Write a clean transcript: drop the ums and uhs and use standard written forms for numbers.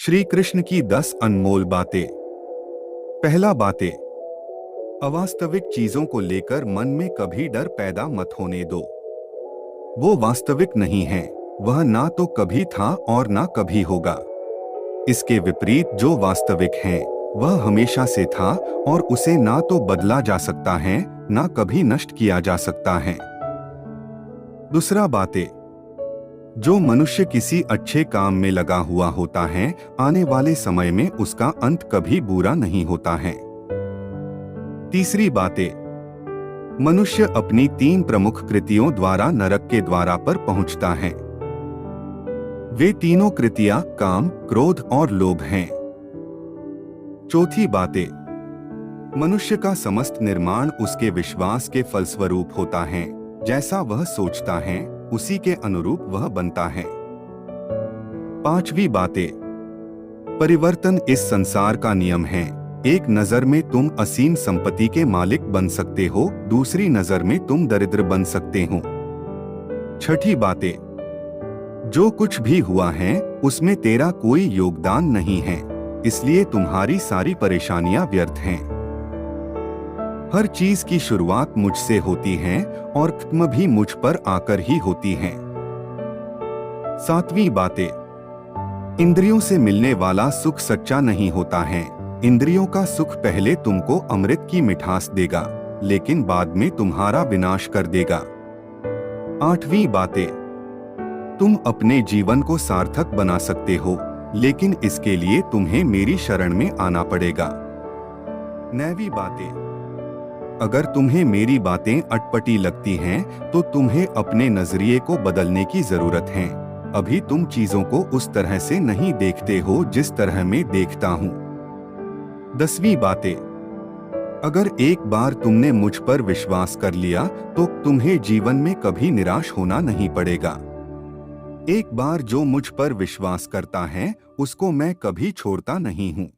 श्री कृष्ण की 10 अनमोल बातें। पहला बातें, अवास्तविक चीजों को लेकर मन में कभी डर पैदा मत होने दो। वो वास्तविक नहीं है, वह ना तो कभी था और ना कभी होगा। इसके विपरीत जो वास्तविक है वह हमेशा से था और उसे ना तो बदला जा सकता है ना कभी नष्ट किया जा सकता है। दूसरा बातें, जो मनुष्य किसी अच्छे काम में लगा हुआ होता है आने वाले समय में उसका अंत कभी बुरा नहीं होता है। तीसरी बातें, मनुष्य अपनी 3 प्रमुख कृतियों द्वारा नरक के द्वारा पर पहुंचता है। वे तीनों कृतियां काम, क्रोध और लोभ हैं। चौथी बातें, मनुष्य का समस्त निर्माण उसके विश्वास के फलस्वरूप होता है। जैसा वह सोचता है उसी के अनुरूप वह बनता है। पांचवी बातें, परिवर्तन इस संसार का नियम है। एक नजर में तुम असीम संपत्ति के मालिक बन सकते हो, दूसरी नजर में तुम दरिद्र बन सकते हो। छठी बातें, जो कुछ भी हुआ है उसमें तेरा कोई योगदान नहीं है, इसलिए तुम्हारी सारी परेशानियां व्यर्थ हैं। हर चीज की शुरुआत मुझसे होती है और खत्म भी मुझ पर आकर ही होती है। सातवीं बातें, इंद्रियों से मिलने वाला सुख सच्चा नहीं होता है। इंद्रियों का सुख पहले तुमको अमृत की मिठास देगा, लेकिन बाद में तुम्हारा विनाश कर देगा। आठवीं बातें, तुम अपने जीवन को सार्थक बना सकते हो, लेकिन इसके लिए तुम्हें मेरी शरण में आना पड़ेगा। नौवीं बातें, अगर तुम्हें मेरी बातें अटपटी लगती हैं, तो तुम्हें अपने नजरिए को बदलने की जरूरत है। अभी तुम चीजों को उस तरह से नहीं देखते हो जिस तरह मैं देखता हूँ। 10वीं बातें, अगर एक बार तुमने मुझ पर विश्वास कर लिया तो तुम्हें जीवन में कभी निराश होना नहीं पड़ेगा। एक बार जो मुझ पर विश्वास करता है उसको मैं कभी छोड़ता नहीं हूँ।